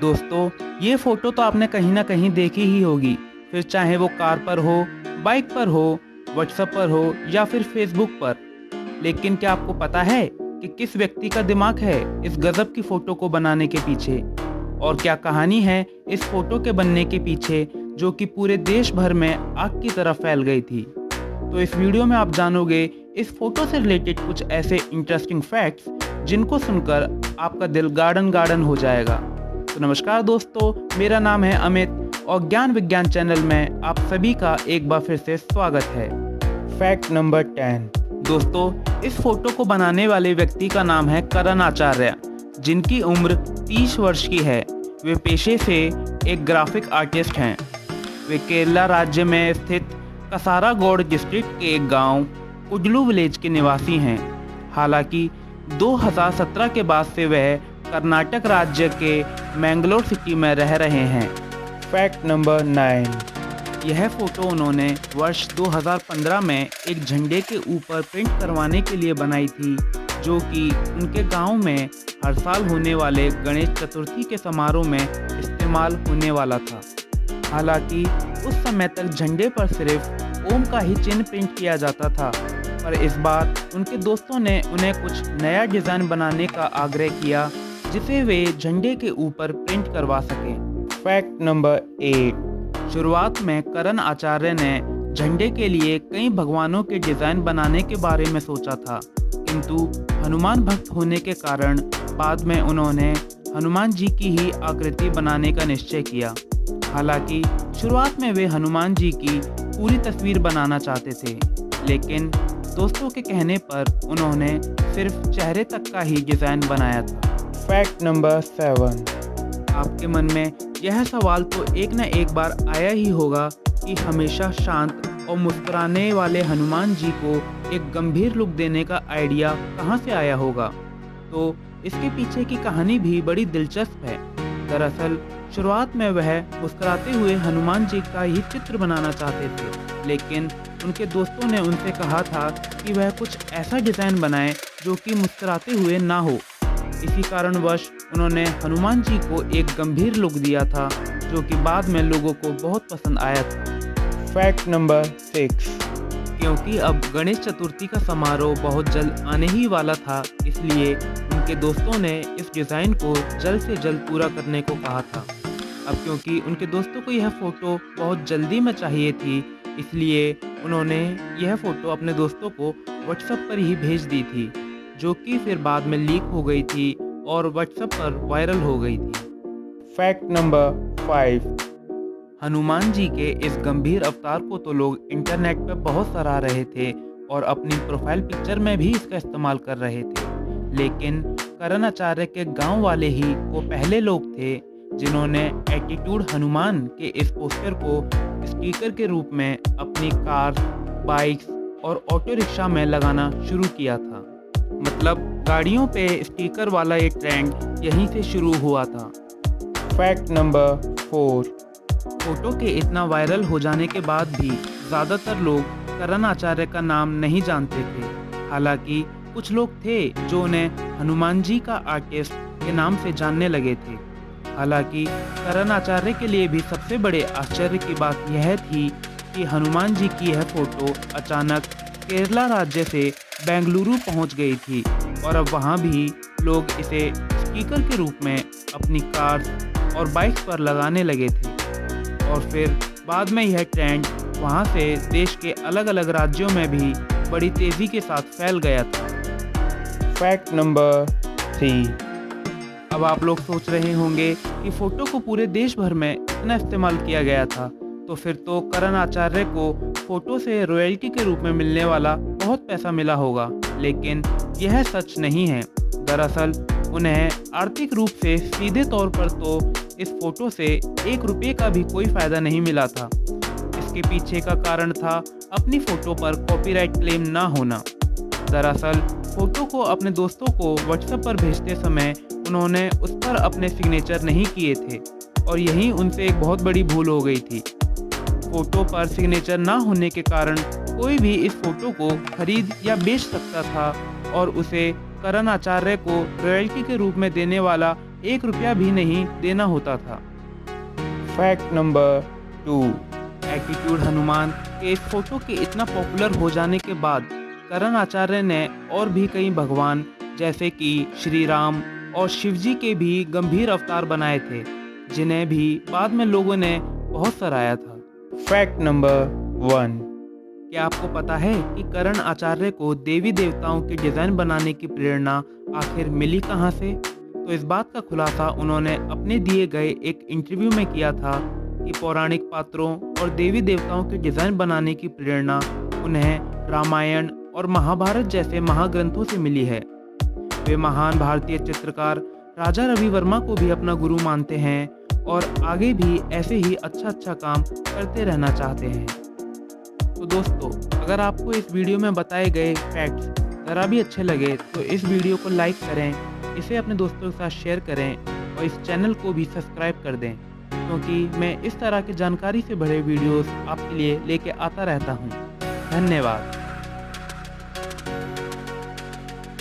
दोस्तों, ये फोटो तो आपने कहीं ना कहीं देखी ही होगी, फिर चाहे वो कार पर हो, बाइक पर हो, व्हाट्सएप पर हो या फिर फेसबुक पर। लेकिन क्या आपको पता है कि किस व्यक्ति का दिमाग है इस गजब की फोटो को बनाने के पीछे? और क्या कहानी है इस फोटो के बनने के पीछे, जो कि पूरे देश भर में आग की तरह फैल गई थी? तो इस वीडियो में आप जानोगे इस फोटो से रिलेटेड कुछ ऐसे इंटरेस्टिंग फैक्ट्स जिनको सुनकर आपका दिल गार्डन गार्डन हो जाएगा। तो नमस्कार दोस्तों, मेरा नाम है अमित और ज्ञान विज्ञान चैनल में आप सभी का एक बार फिर से स्वागत है। Fact number 10। दोस्तों, इस फोटो को बनाने वाले व्यक्ति का नाम है करण आचार्य, जिनकी उम्र 30 वर्ष की है। वे पेशे से एक ग्राफिक आर्टिस्ट हैं। वे केरला राज्य में स्थित कासारागोड डिस्ट्रिक्ट के एक गांव कुडलू विलेज के निवासी हैं। हालांकि 2017 के बाद से वह कर्नाटक राज्य के मैंगलोर सिटी में रह रहे हैं। Fact number 9। यह फोटो उन्होंने वर्ष 2015 में एक झंडे के ऊपर प्रिंट करवाने के लिए बनाई थी, जो कि उनके गांव में हर साल होने वाले गणेश चतुर्थी के समारोह में इस्तेमाल होने वाला था। हालांकि उस समय तक झंडे पर सिर्फ ओम का ही चिन्ह प्रिंट किया जाता था, पर इस बार उनके दोस्तों ने उन्हें कुछ नया डिज़ाइन बनाने का आग्रह किया, जिसे वे झंडे के ऊपर प्रिंट करवा सकें। Fact number 8। शुरुआत में करण आचार्य ने झंडे के लिए कई भगवानों के डिज़ाइन बनाने के बारे में सोचा था, किंतु हनुमान भक्त होने के कारण बाद में उन्होंने हनुमान जी की ही आकृति बनाने का निश्चय किया। हालांकि शुरुआत में वे हनुमान जी की पूरी तस्वीर बनाना चाहते थे, लेकिन दोस्तों के कहने पर उन्होंने सिर्फ चेहरे तक का ही डिज़ाइन बनाया था। Fact number 7। आपके मन में यह सवाल तो एक न एक बार आया ही होगा कि हमेशा शांत और मुस्कुराने वाले हनुमान जी को एक गंभीर लुक देने का आइडिया कहाँ से आया होगा? तो इसके पीछे की कहानी भी बड़ी दिलचस्प है। दरअसल शुरुआत में वह मुस्कुराते हुए हनुमान जी का ही चित्र बनाना चाहते थे, लेकिन उनके दोस्तों ने उनसे कहा था कि वह कुछ ऐसा डिज़ाइन बनाए जो कि मुस्कुराते हुए ना हो। इसी कारणवश उन्होंने हनुमान जी को एक गंभीर लुक दिया था, जो कि बाद में लोगों को बहुत पसंद आया था। Fact number 6। क्योंकि अब गणेश चतुर्थी का समारोह बहुत जल्द आने ही वाला था, इसलिए उनके दोस्तों ने इस डिज़ाइन को जल्द से जल्द पूरा करने को कहा था। अब क्योंकि उनके दोस्तों को यह फ़ोटो बहुत जल्दी में चाहिए थी, इसलिए उन्होंने यह फ़ोटो अपने दोस्तों को व्हाट्सएप पर ही भेज दी थी, जो कि फिर बाद में लीक हो गई थी और व्हाट्सएप पर वायरल हो गई थी। Fact number 5। हनुमान जी के इस गंभीर अवतार को तो लोग इंटरनेट पर बहुत सराह रहे थे और अपनी प्रोफाइल पिक्चर में भी इसका इस्तेमाल कर रहे थे, लेकिन करण आचार्य के गांव वाले ही वो पहले लोग थे जिन्होंने एटीट्यूड हनुमान के इस पोस्टर को स्टिकर के रूप में अपनी कार, बाइक्स और ऑटो रिक्शा में लगाना शुरू किया था। मतलब गाड़ियों पे स्टिकर वाला ये ट्रेंड यहीं से शुरू हुआ था। Fact number 4। फोटो के इतना वायरल हो जाने के बाद भी ज़्यादातर लोग करण आचार्य का नाम नहीं जानते थे। हालांकि कुछ लोग थे जो उन्हें हनुमान जी का आर्टिस्ट के नाम से जानने लगे थे। हालांकि करण आचार्य के लिए भी सबसे बड़े आश्चर्य की बात यह थी कि हनुमान जी की यह फोटो अचानक केरला राज्य से बेंगलुरु पहुंच गई थी और अब वहां भी लोग इसे स्टिकर के रूप में अपनी कार्स और बाइक्स पर लगाने लगे थे, और फिर बाद में यह ट्रेंड वहां से देश के अलग अलग राज्यों में भी बड़ी तेज़ी के साथ फैल गया था। Fact number 3। अब आप लोग सोच रहे होंगे कि फ़ोटो को पूरे देश भर में इतना इस्तेमाल किया गया था, तो फिर तो करण आचार्य को फ़ोटो से रॉयल्टी के रूप में मिलने वाला बहुत पैसा मिला होगा, लेकिन यह सच नहीं है। दरअसल उन्हें आर्थिक रूप से सीधे तौर पर तो इस फोटो से 1 रुपये का भी कोई फ़ायदा नहीं मिला था। इसके पीछे का कारण था अपनी फ़ोटो पर कॉपीराइट क्लेम ना होना। दरअसल फ़ोटो को अपने दोस्तों को व्हाट्सएप पर भेजते समय उन्होंने उस पर अपने सिग्नेचर नहीं किए थे, और यही उनसे एक बहुत बड़ी भूल हो गई थी। फ़ोटो पर सिग्नेचर ना होने के कारण कोई भी इस फ़ोटो को खरीद या बेच सकता था, और उसे करण आचार्य को रॉयल्टी के रूप में देने वाला 1 रुपया भी नहीं देना होता था। फैक्ट नंबर 2, एटीट्यूड हनुमान के इस फोटो के इतना पॉपुलर हो जाने के बाद करण आचार्य ने और भी कई भगवान जैसे कि श्री राम और शिव जी के भी गंभीर अवतार बनाए थे, जिन्हें भी बाद में लोगों ने बहुत सराहा था। फैक्ट नंबर 1, क्या आपको पता है कि करण आचार्य को देवी देवताओं के डिज़ाइन बनाने की प्रेरणा आखिर मिली कहाँ से? तो इस बात का खुलासा उन्होंने अपने दिए गए एक इंटरव्यू में किया था कि पौराणिक पात्रों और देवी देवताओं के डिज़ाइन बनाने की प्रेरणा उन्हें रामायण और महाभारत जैसे महाग्रंथों से मिली है। वे महान भारतीय चित्रकार राजा रवि वर्मा को भी अपना गुरु मानते हैं और आगे भी ऐसे ही अच्छा काम करते रहना चाहते हैं। तो दोस्तों, अगर आपको इस वीडियो में बताए गए फैक्ट्स ज़रा भी अच्छे लगे तो इस वीडियो को लाइक करें, इसे अपने दोस्तों के साथ शेयर करें और इस चैनल को भी सब्सक्राइब कर दें, क्योंकि मैं इस तरह की जानकारी से भरे वीडियोस आपके लिए लेके आता रहता हूँ। धन्यवाद।